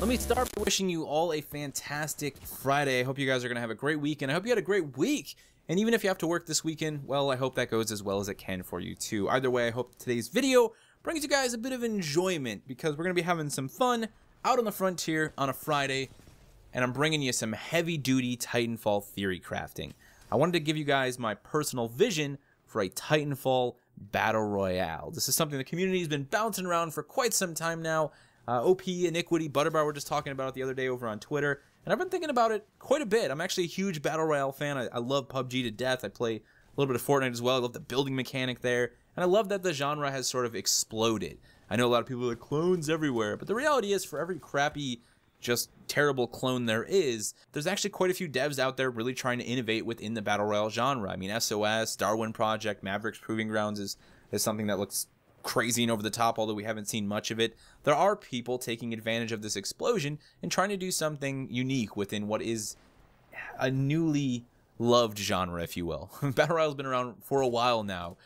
Let me start by wishing you all a fantastic Friday. I hope you guys are going to have a great week, and I hope you had a great week. And even if you have to work this weekend, well, I hope that goes as well as it can for you too. Either way, I hope today's video brings you guys a bit of enjoyment, because we're going to be having some fun out on the frontier on a Friday, and I'm bringing you some heavy-duty Titanfall theory crafting. I wanted to give you guys my personal vision for a Titanfall Battle Royale. This is something the community has been bouncing around for quite some time now. OP, Iniquity, Butterbar were just talking about it the other day over on Twitter, and I've been thinking about it quite a bit. I'm actually a huge Battle Royale fan. I love PUBG to death. I play a little bit of Fortnite as well. I love the building mechanic there, and I love that the genre has sort of exploded. I know a lot of people are like, clones everywhere, but the reality is, for every crappy, just terrible clone there is, there's actually quite a few devs out there really trying to innovate within the Battle Royale genre. I mean, SOS, Darwin Project, Mavericks Proving Grounds is something that looks crazy and over the top, although we haven't seen much of it. There are people taking advantage of this explosion and trying to do something unique within what is a newly loved genre, if you will. Battle Royale's been around for a while now,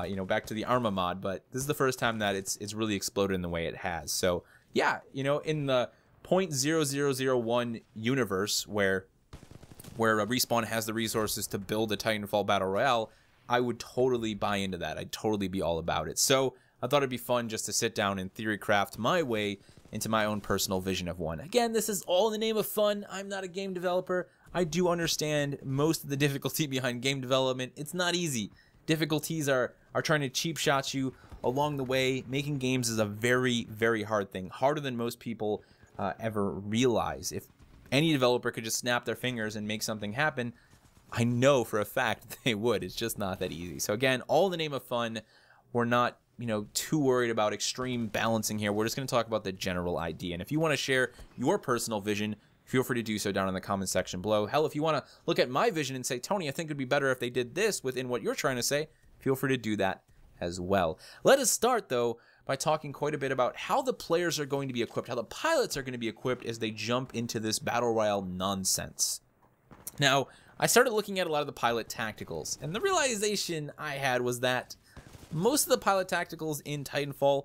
you know, back to the Arma mod, but this is the first time that it's really exploded in the way it has. So yeah, you know, in the 0.0001 universe where Respawn has the resources to build a Titanfall Battle Royale, I would totally buy into that. I'd totally be all about it. So I thought it'd be fun just to sit down and theory craft my way into my own personal vision of one. Again, this is all in the name of fun. I'm not a game developer. I do understand most of the difficulty behind game development. It's not easy. Difficulties are trying to cheap shot you along the way. Making games is a very, very hard thing. Harder than most people ever realize. If any developer could just snap their fingers and make something happen, I know for a fact they would. It's just not that easy. So again, all in the name of fun. We're not, you know, too worried about extreme balancing here. We're just going to talk about the general idea. And if you want to share your personal vision, feel free to do so down in the comment section below. Hell, if you want to look at my vision and say, Tony, I think it'd be better if they did this within what you're trying to say, feel free to do that as well. Let us start, though, by talking quite a bit about how the players are going to be equipped, how the pilots are going to be equipped as they jump into this Battle Royale nonsense. Now, I started looking at a lot of the pilot tacticals, and the realization I had was that most of the pilot tacticals in Titanfall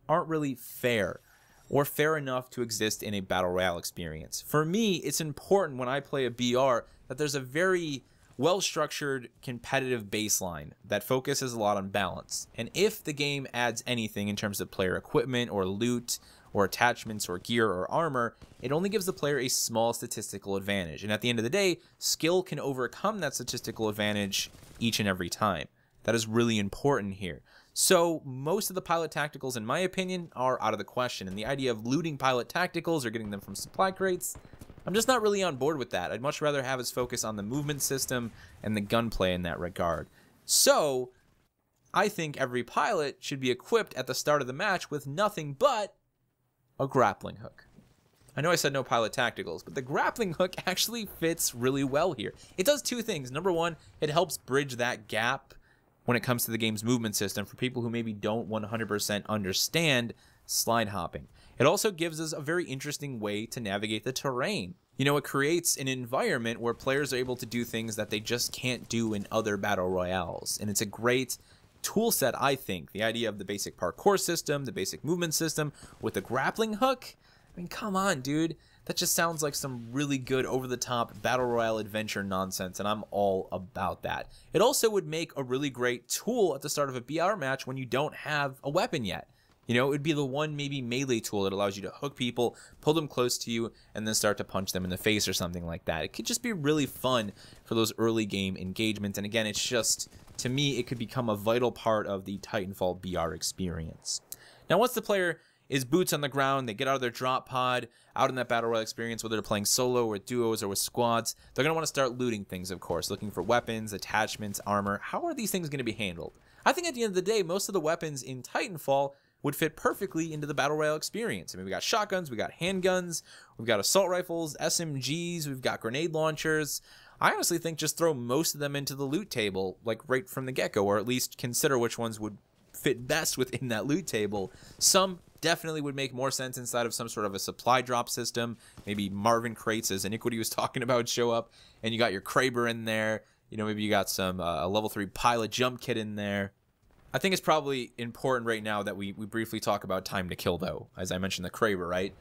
aren't really fair, or fair enough to exist in a Battle Royale experience. For me, it's important when I play a BR that there's a very well-structured competitive baseline that focuses a lot on balance. And if the game adds anything in terms of player equipment or loot or attachments or gear or armor, it only gives the player a small statistical advantage. And at the end of the day, skill can overcome that statistical advantage each and every time. That is really important here. So most of the pilot tacticals, in my opinion, are out of the question. And the idea of looting pilot tacticals or getting them from supply crates, I'm just not really on board with that. I'd much rather have us focus on the movement system and the gunplay in that regard. So I think every pilot should be equipped at the start of the match with nothing but a grappling hook. I know I said no pilot tacticals, but the grappling hook actually fits really well here. It does two things. Number one, it helps bridge that gap when it comes to the game's movement system for people who maybe don't 100% understand slide hopping. It also gives us a very interesting way to navigate the terrain. You know, it creates an environment where players are able to do things that they just can't do in other battle royales. And it's a great tool set, I think. The idea of the basic parkour system, the basic movement system with the grappling hook. I mean, come on, dude. That just sounds like some really good over-the-top battle royale adventure nonsense, and I'm all about that. It also would make a really great tool at the start of a BR match when you don't have a weapon yet. You know, it would be the one maybe melee tool that allows you to hook people, pull them close to you, and then start to punch them in the face or something like that. It could just be really fun for those early game engagements, and again, it's just, to me, it could become a vital part of the Titanfall BR experience. Now, once the player is boots on the ground, they get out of their drop pod, out in that Battle Royale experience, whether they're playing solo or duos or with squads, they're going to want to start looting things, of course, looking for weapons, attachments, armor. How are these things going to be handled? I think at the end of the day, most of the weapons in Titanfall would fit perfectly into the Battle Royale experience. I mean, we got shotguns, we got handguns, we've got assault rifles, SMGs, we've got grenade launchers. I honestly think just throw most of them into the loot table, like right from the get-go, or at least consider which ones would fit best within that loot table. Some definitely would make more sense inside of some sort of a supply drop system. Maybe Marvin crates, as Iniquity was talking about, show up, and you got your Kraber in there. You know, maybe you got some a level 3 pilot jump kit in there. I think it's probably important right now that we briefly talk about time to kill, though. As I mentioned, the Kraber, right?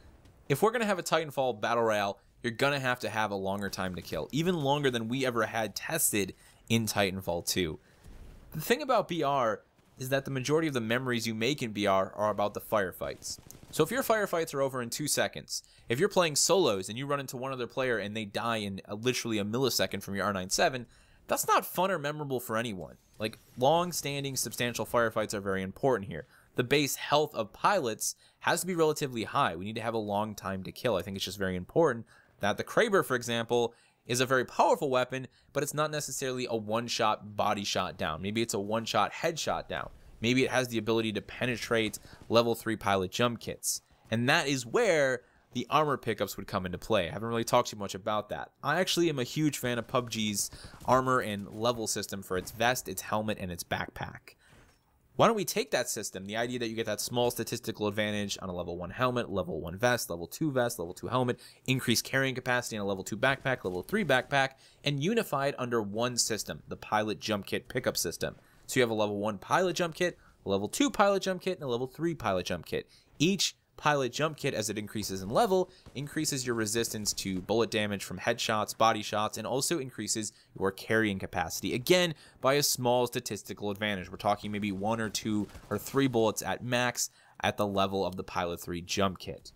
if we're going to have a Titanfall Battle Royale, you're going to have a longer time to kill, even longer than we ever had tested in Titanfall 2. The thing about BR is that the majority of the memories you make in BR are about the firefights. So if your firefights are over in 2 seconds, if you're playing solos and you run into one other player and they die in literally a millisecond from your R97, that's not fun or memorable for anyone. Like, long-standing, substantial firefights are very important here. The base health of pilots has to be relatively high. We need to have a long time to kill. I think it's just very important that the Kraber, for example, is a very powerful weapon, but it's not necessarily a one-shot body shot down. Maybe it's a one-shot headshot down. Maybe it has the ability to penetrate level 3 pilot jump kits. And that is where the armor pickups would come into play. I haven't really talked too much about that. I actually am a huge fan of PUBG's armor and level system for its vest, its helmet, and its backpack. Why don't we take that system, the idea that you get that small statistical advantage on a level 1 helmet, level 1 vest, level 2 vest, level 2 helmet, increased carrying capacity on a level 2 backpack, level 3 backpack, and unify it under one system, the pilot jump kit pickup system. So you have a level 1 pilot jump kit, a level 2 pilot jump kit, and a level 3 pilot jump kit. Each pilot jump kit, as it increases in level, increases your resistance to bullet damage from headshots, body shots, and also increases your carrying capacity, again, by a small statistical advantage. We're talking maybe 1 or 2 or 3 bullets at max at the level of the pilot 3 jump kit.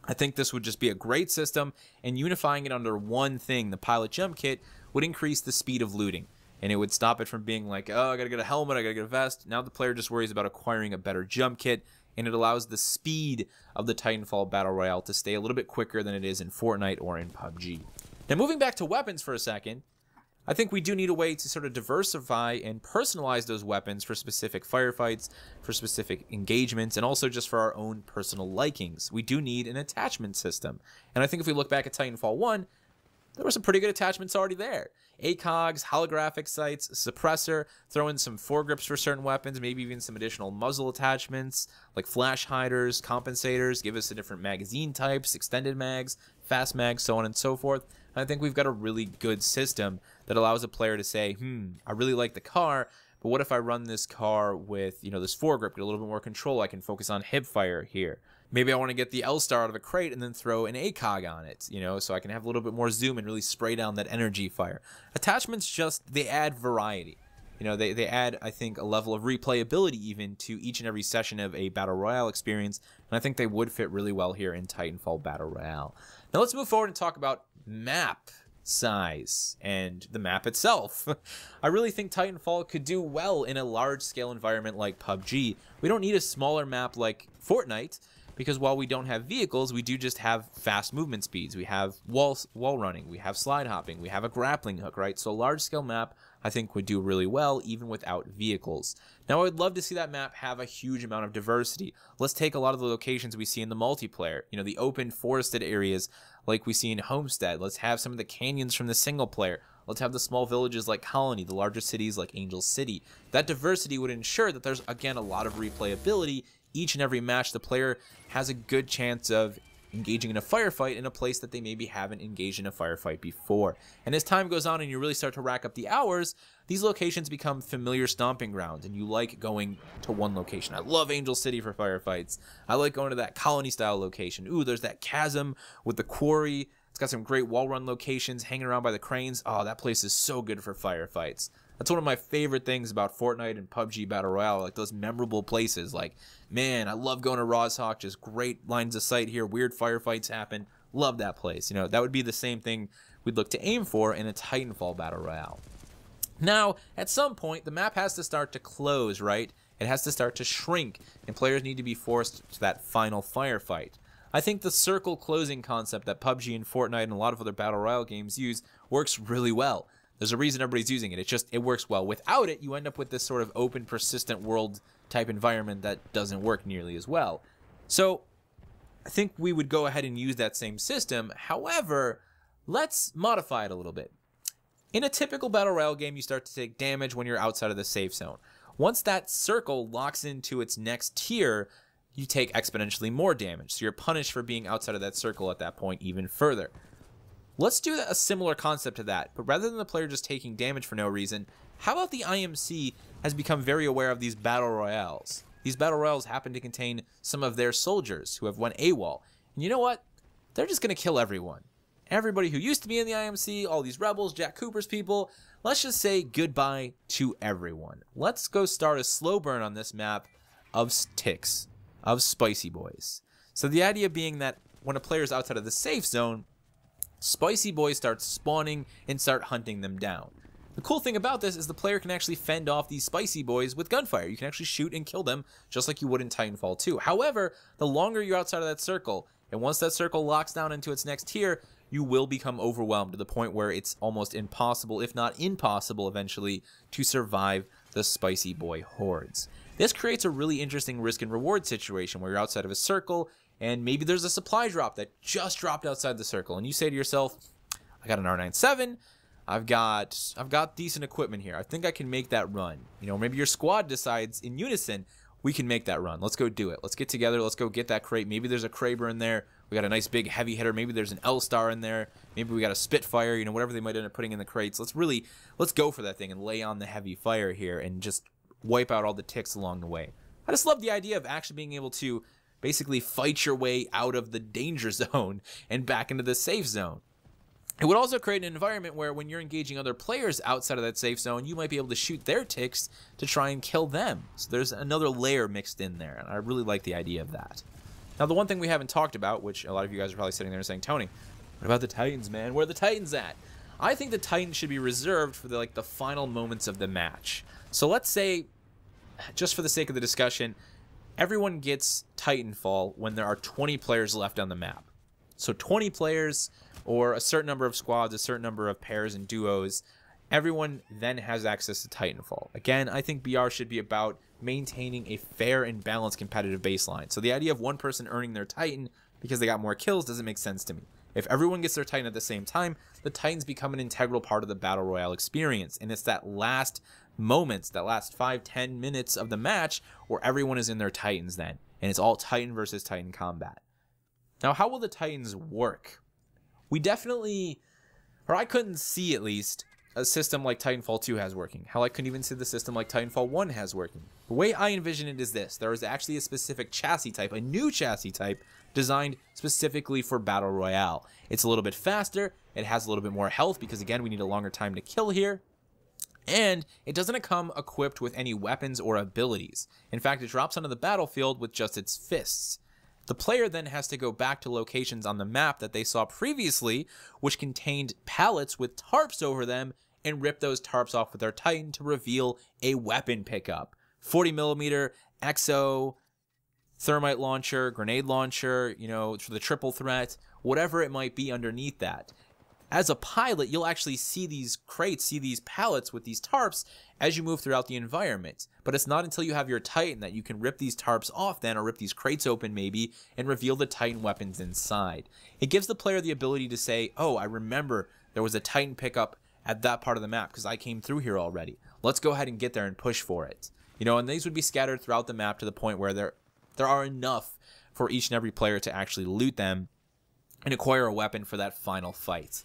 I think this would just be a great system, and unifying it under one thing, the pilot jump kit, would increase the speed of looting. And it would stop it from being like, oh, I gotta get a helmet, I gotta get a vest. Now the player just worries about acquiring a better jump kit, and it allows the speed of the Titanfall Battle Royale to stay a little bit quicker than it is in Fortnite or in PUBG. Now, moving back to weapons for a second, I think we do need a way to sort of diversify and personalize those weapons for specific firefights, for specific engagements, and also just for our own personal likings. We do need an attachment system. And I think if we look back at Titanfall 1, there were some pretty good attachments already there. ACOGs, holographic sights, suppressor, throw in some foregrips for certain weapons, maybe even some additional muzzle attachments, like flash hiders, compensators, give us the different magazine types, extended mags, fast mags, so on and so forth. And I think we've got a really good system that allows a player to say, I really like the car, but what if I run this car with, this foregrip, get a little bit more control, I can focus on hip fire here. Maybe I want to get the L-Star out of a crate and then throw an ACOG on it, so I can have a little bit more zoom and really spray down that energy fire. Attachments they add variety. They add, I think, a level of replayability even to each and every session of a Battle Royale experience, and I think they would fit really well here in Titanfall Battle Royale. Now let's move forward and talk about map size and the map itself. I really think Titanfall could do well in a large-scale environment like PUBG. We don't need a smaller map like Fortnite, because while we don't have vehicles, we do just have fast movement speeds. We have wall running, we have slide hopping, we have a grappling hook, right? So a large-scale map, I think, would do really well, even without vehicles. Now, I would love to see that map have a huge amount of diversity. Let's take a lot of the locations we see in the multiplayer, the open forested areas like we see in Homestead. Let's have some of the canyons from the single player. Let's have the small villages like Colony, the larger cities like Angel City. That diversity would ensure that there's, again, a lot of replayability. Each and every match, the player has a good chance of engaging in a firefight in a place that they maybe haven't engaged in a firefight before. And as time goes on and you really start to rack up the hours, these locations become familiar stomping grounds, and you like going to one location. I love Angel City for firefights. I like going to that Colony-style location. Ooh, there's that chasm with the quarry. It's got some great wall run locations hanging around by the cranes. Oh, that place is so good for firefights. That's one of my favorite things about Fortnite and PUBG Battle Royale, like those memorable places. Like, man, I love going to Roshawk, just great lines of sight here, weird firefights happen. Love that place. That would be the same thing we'd look to aim for in a Titanfall Battle Royale. Now, at some point, the map has to start to close, right? It has to start to shrink, and players need to be forced to that final firefight. I think the circle closing concept that PUBG and Fortnite and a lot of other Battle Royale games use works really well. There's a reason everybody's using it. It works well. Without it, you end up with this sort of open, persistent world type environment that doesn't work nearly as well. So I think we would go ahead and use that same system. However, let's modify it a little bit. In a typical Battle Royale game, you start to take damage when you're outside of the safe zone. Once that circle locks into its next tier, you take exponentially more damage. So you're punished for being outside of that circle at that point even further. Let's do a similar concept to that, but rather than the player just taking damage for no reason, how about the IMC has become very aware of these Battle Royales? These Battle Royales happen to contain some of their soldiers who have went AWOL. And you know what? they're just going to kill everyone. Everybody who used to be in the IMC, all these rebels, Jack Cooper's people, let's just say goodbye to everyone. Let's go start a slow burn on this map of ticks, of spicy boys. So the idea being that when a player is outside of the safe zone, spicy boys start spawning and start hunting them down. The cool thing about this is the player can actually fend off these spicy boys with gunfire. You can actually shoot and kill them just like you would in Titanfall 2. However, the longer you're outside of that circle, and once that circle locks down into its next tier, you will become overwhelmed to the point where it's almost impossible, if not impossible eventually, to survive the spicy boy hordes. This creates a really interesting risk and reward situation where you're outside of a circle, and maybe there's a supply drop that just dropped outside the circle, and you say to yourself, I got an R97, I've got decent equipment here. I think I can make that run. You know, maybe your squad decides in unison, we can make that run. Let's go do it. Let's get together. Let's go get that crate. Maybe there's a Kraber in there. We got a nice big heavy hitter. Maybe there's an L-Star in there. Maybe we got a Spitfire, you know, whatever they might end up putting in the crates. Let's go for that thing and lay on the heavy fire here and just wipe out all the ticks along the way. I just love the idea of actually being able to basically fight your way out of the danger zone and back into the safe zone. It would also create an environment where when you're engaging other players outside of that safe zone, you might be able to shoot their ticks to try and kill them. So there's another layer mixed in there, and I really like the idea of that. Now, the one thing we haven't talked about, which a lot of you guys are probably sitting there saying, Tony, what about the Titans, man? Where are the Titans at? I think the Titans should be reserved for the final moments of the match. So let's say, just for the sake of the discussion, everyone gets Titanfall when there are 20 players left on the map. So 20 players, or a certain number of squads, a certain number of pairs and duos, everyone then has access to Titanfall. Again, I think BR should be about maintaining a fair and balanced competitive baseline. So the idea of one person earning their Titan because they got more kills doesn't make sense to me. If everyone gets their Titan at the same time, the Titans become an integral part of the Battle Royale experience. And it's that last moments, that last 5-10 minutes of the match where everyone is in their Titans then. And it's all Titan versus Titan combat. Now, how will the Titans work? We definitely, or I couldn't see at least, a system like Titanfall 2 has working. Hell, I couldn't even see the system like Titanfall 1 has working. The way I envision it is this. There is actually a specific chassis type, a new chassis type, designed specifically for Battle Royale. It's a little bit faster, it has a little bit more health because, again, we need a longer time to kill here. And it doesn't come equipped with any weapons or abilities. In fact, it drops onto the battlefield with just its fists. The player then has to go back to locations on the map that they saw previously, which contained pallets with tarps over them, and rip those tarps off with their Titan to reveal a weapon pickup. 40mm, EXO, thermite launcher, grenade launcher, you know, for the triple threat, whatever it might be underneath that. As a pilot, you'll actually see these crates, see these pallets with these tarps as you move throughout the environment. But it's not until you have your Titan that you can rip these tarps off then, or rip these crates open maybe, and reveal the Titan weapons inside. It gives the player the ability to say, oh, I remember there was a Titan pickup at that part of the map because I came through here already. Let's go ahead and get there and push for it. You know, and these would be scattered throughout the map to the point where there are enough for each and every player to actually loot them and acquire a weapon for that final fight.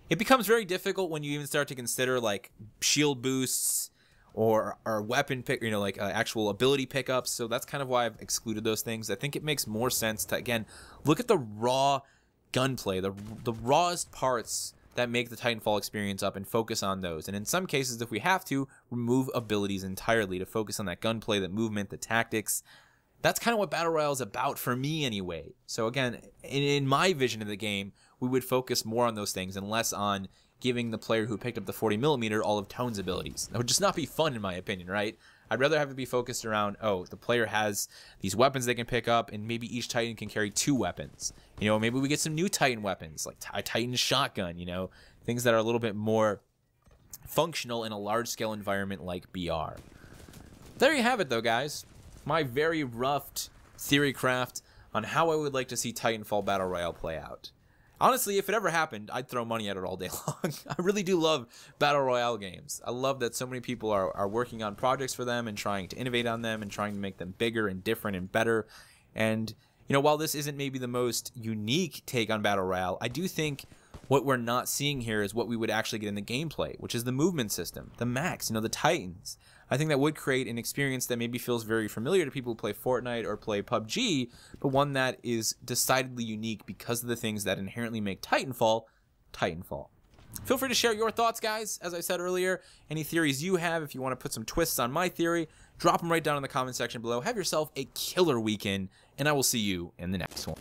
It becomes very difficult when you even start to consider like shield boosts or weapon pick, you know, like actual ability pickups. So that's kind of why I've excluded those things. I think it makes more sense to, again, look at the raw gunplay, the rawest parts that make the Titanfall experience up and focus on those. And in some cases, if we have to, remove abilities entirely to focus on that gunplay, the movement, the tactics. That's kind of what Battle Royale is about for me anyway. So again, in my vision of the game, we would focus more on those things and less on giving the player who picked up the 40mm all of Tone's abilities. That would just not be fun in my opinion, right? I'd rather have it be focused around, oh, the player has these weapons they can pick up, and maybe each Titan can carry 2 weapons. You know, maybe we get some new Titan weapons, like a Titan shotgun, you know, things that are a little bit more functional in a large-scale environment like BR. There you have it, though, guys. My very rough theory craft on how I would like to see Titanfall Battle Royale play out. Honestly, if it ever happened, I'd throw money at it all day long. I really do love Battle Royale games. I love that so many people are working on projects for them and trying to innovate on them and trying to make them bigger and different and better. And, you know, while this isn't maybe the most unique take on Battle Royale, I do think what we're not seeing here is what we would actually get in the gameplay, which is the movement system, the max, you know, the Titans. I think that would create an experience that maybe feels very familiar to people who play Fortnite or play PUBG, but one that is decidedly unique because of the things that inherently make Titanfall, Titanfall. Feel free to share your thoughts, guys. As I said earlier, any theories you have, if you want to put some twists on my theory, drop them right down in the comment section below. Have yourself a killer weekend, and I will see you in the next one.